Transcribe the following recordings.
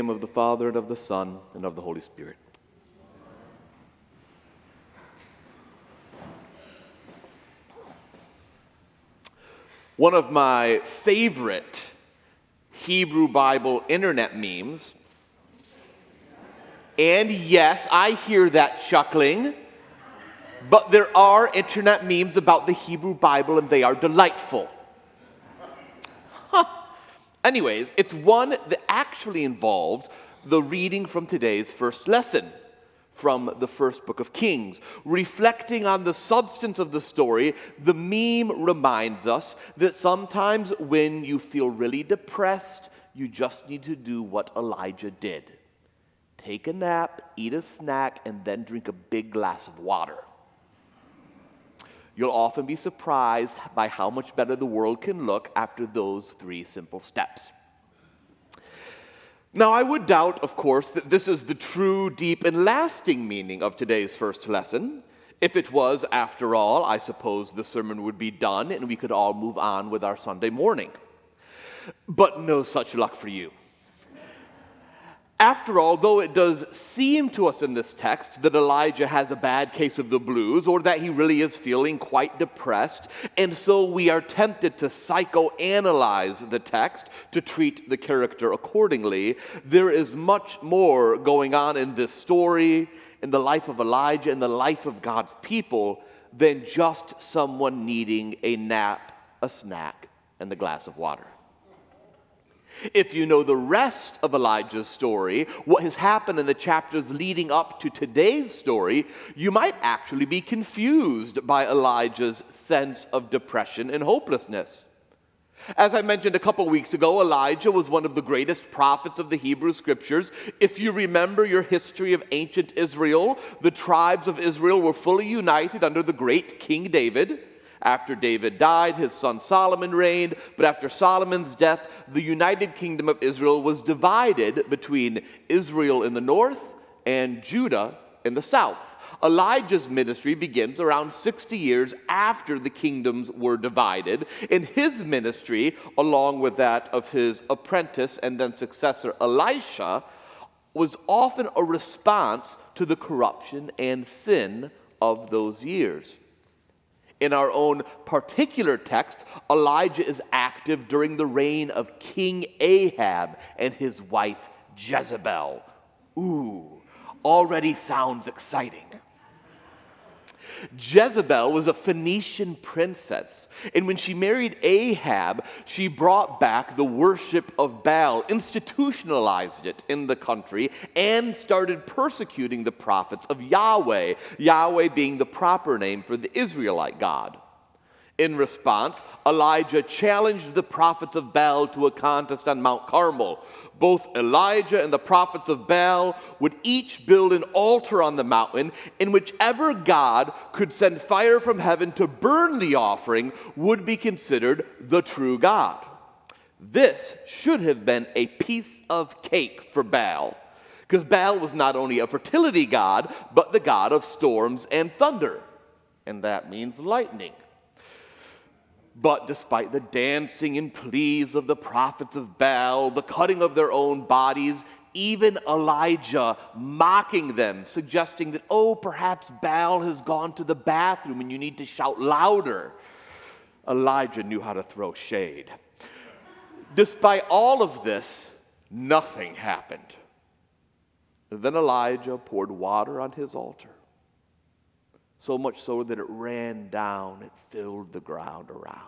name of the Father, and of the Son, and of the Holy Spirit. One of my favorite Hebrew Bible internet memes, and yes, I hear that chuckling, but there are internet memes about the Hebrew Bible, and they are delightful. Anyways, it's one that actually involves the reading from today's first lesson from the first book of Kings. Reflecting on the substance of the story, the meme reminds us that sometimes when you feel really depressed, you just need to do what Elijah did. Take a nap, eat a snack, and then drink a big glass of water. You'll often be surprised by how much better the world can look after those 3 simple steps. Now, I would doubt, of course, that this is the true, deep, and lasting meaning of today's first lesson. If it was, after all, I suppose the sermon would be done and we could all move on with our Sunday morning. But no such luck for you. After all, though it does seem to us in this text that Elijah has a bad case of the blues, or that he really is feeling quite depressed, and so we are tempted to psychoanalyze the text to treat the character accordingly, there is much more going on in this story, in the life of Elijah, in the life of God's people, than just someone needing a nap, a snack, and a glass of water. If you know the rest of Elijah's story, what has happened in the chapters leading up to today's story, you might actually be confused by Elijah's sense of depression and hopelessness. As I mentioned a couple weeks ago, Elijah was one of the greatest prophets of the Hebrew Scriptures. If you remember your history of ancient Israel, the tribes of Israel were fully united under the great King David. After David died, his son Solomon reigned, but after Solomon's death, the united kingdom of Israel was divided between Israel in the north and Judah in the south. Elijah's ministry begins around 60 years after the kingdoms were divided, and his ministry, along with that of his apprentice and then successor Elisha, was often a response to the corruption and sin of those years. In our own particular text, Elijah is active during the reign of King Ahab and his wife Jezebel. Ooh, already sounds exciting. Jezebel was a Phoenician princess, and when she married Ahab, she brought back the worship of Baal, institutionalized it in the country, and started persecuting the prophets of Yahweh, Yahweh being the proper name for the Israelite God. In response, Elijah challenged the prophets of Baal to a contest on Mount Carmel. Both Elijah and the prophets of Baal would each build an altar on the mountain, and whichever god could send fire from heaven to burn the offering would be considered the true God. This should have been a piece of cake for Baal, because Baal was not only a fertility god, but the god of storms and thunder, and that means lightning. But despite the dancing and pleas of the prophets of Baal, the cutting of their own bodies, even Elijah mocking them, suggesting that, perhaps Baal has gone to the bathroom and you need to shout louder. Elijah knew how to throw shade. Despite all of this, nothing happened. Then Elijah poured water on his altar, so much so that it ran down, it filled the ground around.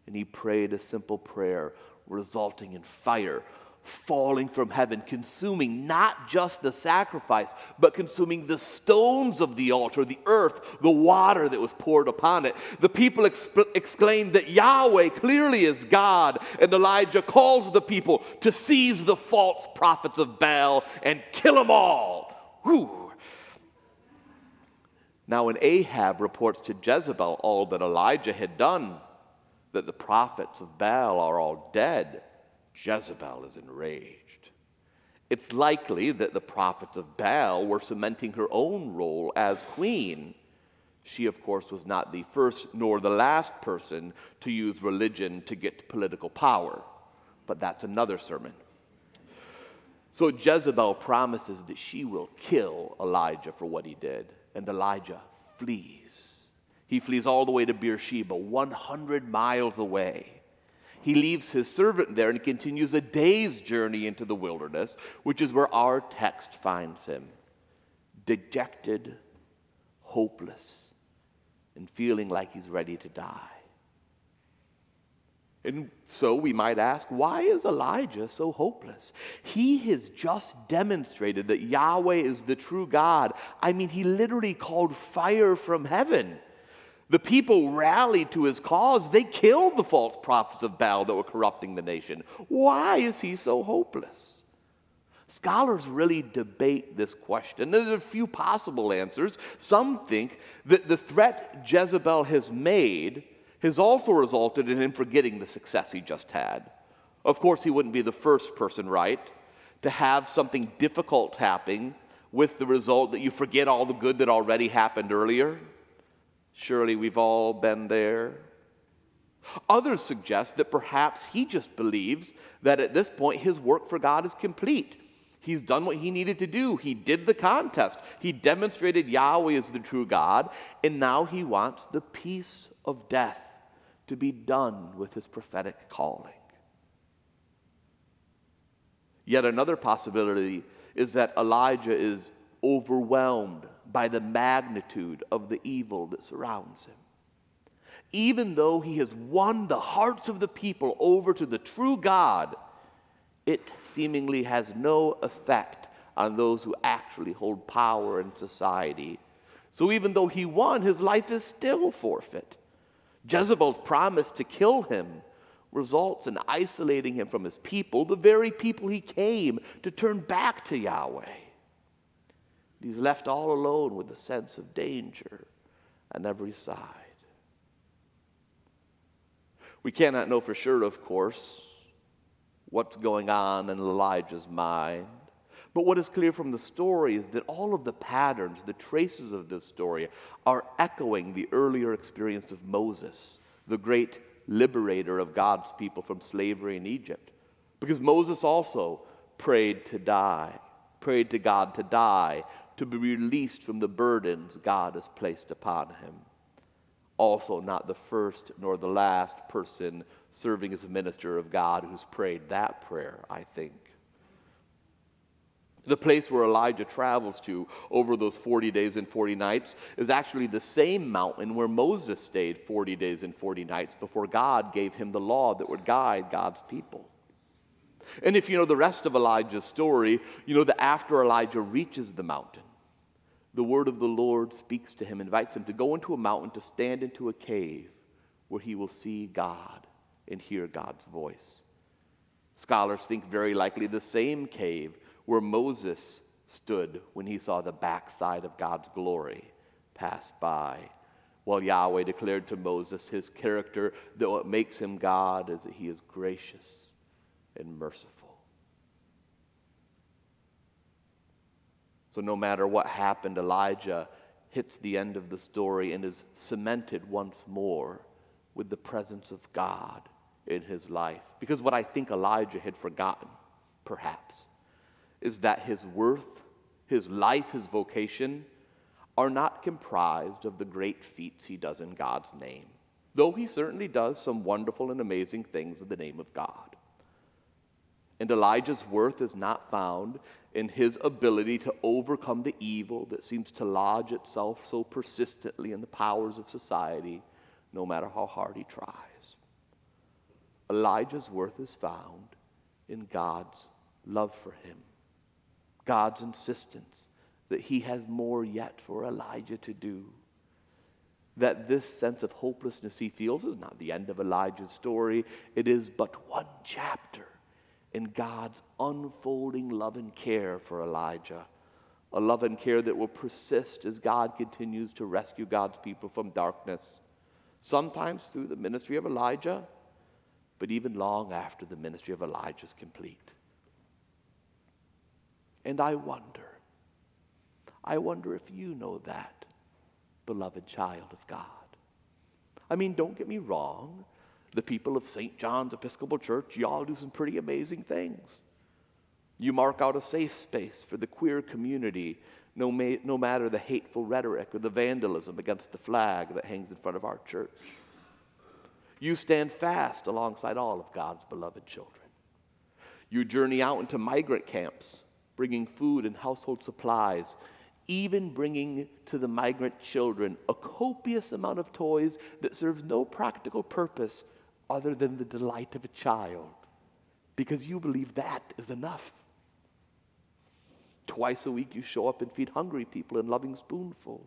And he prayed a simple prayer, resulting in fire falling from heaven, consuming not just the sacrifice, but consuming the stones of the altar, the earth, the water that was poured upon it. The people exclaimed that Yahweh clearly is God, and Elijah calls the people to seize the false prophets of Baal and kill them all. Whew. Now, when Ahab reports to Jezebel all that Elijah had done, that the prophets of Baal are all dead, Jezebel is enraged. It's likely that the prophets of Baal were cementing her own role as queen. She, of course, was not the first nor the last person to use religion to get political power, but that's another sermon. So Jezebel promises that she will kill Elijah for what he did. And Elijah flees. He flees all the way to Beersheba, 100 miles away. He leaves his servant there and continues a day's journey into the wilderness, which is where our text finds him. Dejected, hopeless, and feeling like he's ready to die. And so we might ask, why is Elijah so hopeless? He has just demonstrated that Yahweh is the true God. I mean, he literally called fire from heaven. The people rallied to his cause. They killed the false prophets of Baal that were corrupting the nation. Why is he so hopeless? Scholars really debate this question. There's a few possible answers. Some think that the threat Jezebel has made has also resulted in him forgetting the success he just had. Of course, he wouldn't be the first person, right, to have something difficult happen with the result that you forget all the good that already happened earlier. Surely we've all been there. Others suggest that perhaps he just believes that at this point his work for God is complete. He's done what he needed to do. He did the contest. He demonstrated Yahweh is the true God, and now he wants the peace of death to be done with his prophetic calling. Yet another possibility is that Elijah is overwhelmed by the magnitude of the evil that surrounds him. Even though he has won the hearts of the people over to the true God, it seemingly has no effect on those who actually hold power in society. So even though he won, his life is still forfeit. Jezebel's promise to kill him results in isolating him from his people, the very people he came to turn back to Yahweh. He's left all alone with a sense of danger on every side. We cannot know for sure, of course, what's going on in Elijah's mind. But what is clear from the story is that all of the patterns, the traces of this story, are echoing the earlier experience of Moses, the great liberator of God's people from slavery in Egypt. Because Moses also prayed to die, prayed to God to die, to be released from the burdens God has placed upon him. Also not the first nor the last person serving as a minister of God who's prayed that prayer, I think. The place where Elijah travels to over those 40 days and 40 nights is actually the same mountain where Moses stayed 40 days and 40 nights before God gave him the law that would guide God's people. And if you know the rest of Elijah's story, you know that after Elijah reaches the mountain, the word of the Lord speaks to him, invites him to go into a mountain, to stand into a cave where he will see God and hear God's voice. Scholars think very likely the same cave where Moses stood when he saw the backside of God's glory pass by, while Yahweh declared to Moses his character, that what makes him God is that he is gracious and merciful. So no matter what happened, Elijah hits the end of the story and is cemented once more with the presence of God in his life. Because what I think Elijah had forgotten, perhaps, is that his worth, his life, his vocation are not comprised of the great feats he does in God's name, though he certainly does some wonderful and amazing things in the name of God. And Elijah's worth is not found in his ability to overcome the evil that seems to lodge itself so persistently in the powers of society, no matter how hard he tries. Elijah's worth is found in God's love for him, God's insistence that he has more yet for Elijah to do. That this sense of hopelessness he feels is not the end of Elijah's story. It is but one chapter in God's unfolding love and care for Elijah. A love and care that will persist as God continues to rescue God's people from darkness, sometimes through the ministry of Elijah, but even long after the ministry of Elijah is complete. And I wonder if you know that, beloved child of God. I mean, don't get me wrong. The people of St. John's Episcopal Church, y'all do some pretty amazing things. You mark out a safe space for the queer community, no matter the hateful rhetoric or the vandalism against the flag that hangs in front of our church. You stand fast alongside all of God's beloved children. You journey out into migrant camps, bringing food and household supplies, even bringing to the migrant children a copious amount of toys that serves no practical purpose other than the delight of a child, because you believe that is enough. Twice a week you show up and feed hungry people in loving spoonfuls.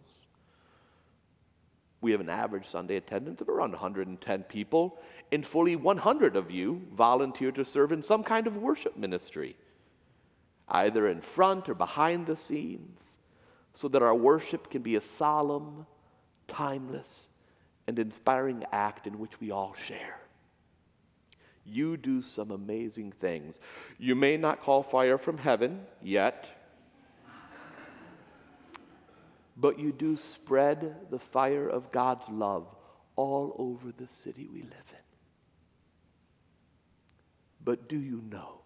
We have an average Sunday attendance of around 110 people, and fully 100 of you volunteer to serve in some kind of worship ministry, either in front or behind the scenes, so that our worship can be a solemn, timeless, and inspiring act in which we all share. You do some amazing things. You may not call fire from heaven yet, but you do spread the fire of God's love all over the city we live in. But do you know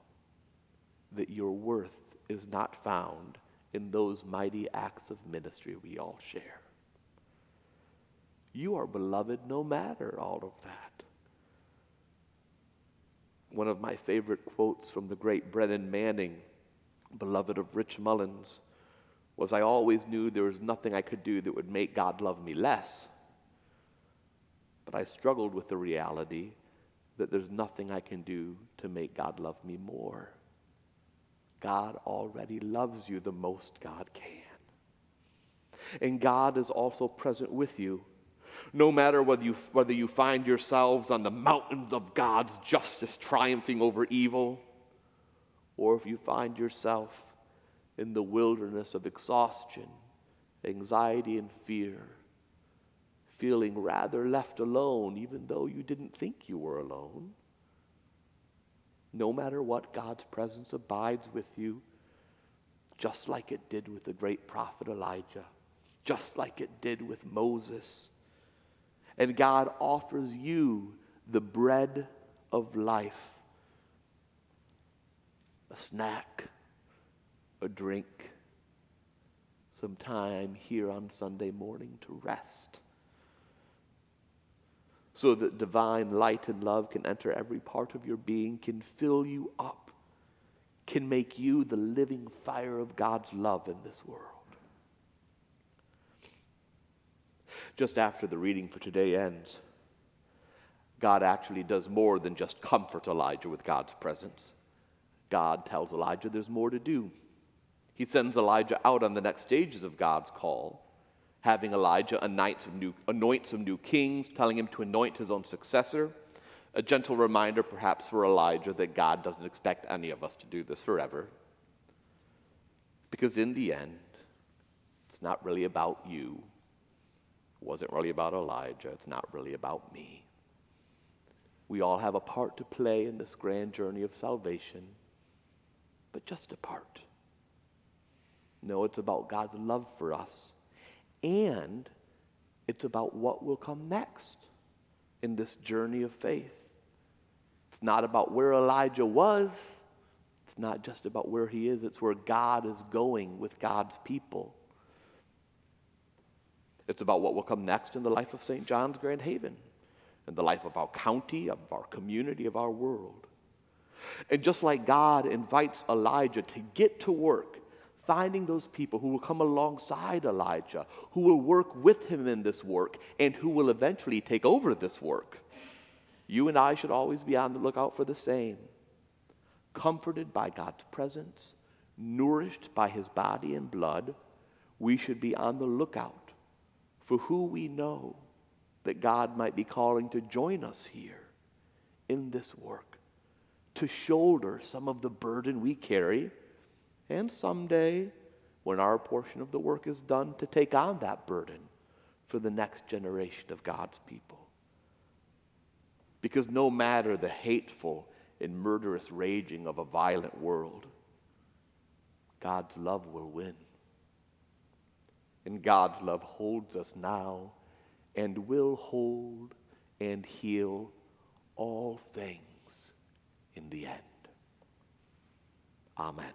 that your worth is not found in those mighty acts of ministry we all share? You are beloved no matter all of that. One of my favorite quotes from the great Brennan Manning, beloved of Rich Mullins, was, "I always knew there was nothing I could do that would make God love me less. But I struggled with the reality that there's nothing I can do to make God love me more." God already loves you the most God can. And God is also present with you. No matter whether you find yourselves on the mountains of God's justice triumphing over evil, or if you find yourself in the wilderness of exhaustion, anxiety, and fear, feeling rather left alone even though you didn't think you were alone. No matter what, God's presence abides with you, just like it did with the great prophet Elijah, just like it did with Moses. And God offers you the bread of life, a snack, a drink, some time here on Sunday morning to rest, so that divine light and love can enter every part of your being, can fill you up, can make you the living fire of God's love in this world. Just after the reading for today ends, God actually does more than just comfort Elijah with God's presence. God tells Elijah there's more to do. He sends Elijah out on the next stages of God's call, having Elijah anoint some new kings, telling him to anoint his own successor. A gentle reminder perhaps for Elijah that God doesn't expect any of us to do this forever. Because in the end, it's not really about you. It wasn't really about Elijah. It's not really about me. We all have a part to play in this grand journey of salvation, but just a part. No, it's about God's love for us, and it's about what will come next in this journey of faith. It's not about where Elijah was. It's not just about where he is. It's where God is going with God's people. It's about what will come next in the life of St. John's Grand Haven, in the life of our county, of our community, of our world. And just like God invites Elijah to get to work, finding those people who will come alongside Elijah, who will work with him in this work, and who will eventually take over this work, you and I should always be on the lookout for the same. Comforted by God's presence, nourished by his body and blood, we should be on the lookout for who we know that God might be calling to join us here in this work, to shoulder some of the burden we carry, and someday, when our portion of the work is done, to take on that burden for the next generation of God's people. Because no matter the hateful and murderous raging of a violent world, God's love will win. And God's love holds us now and will hold and heal all things in the end. Amen.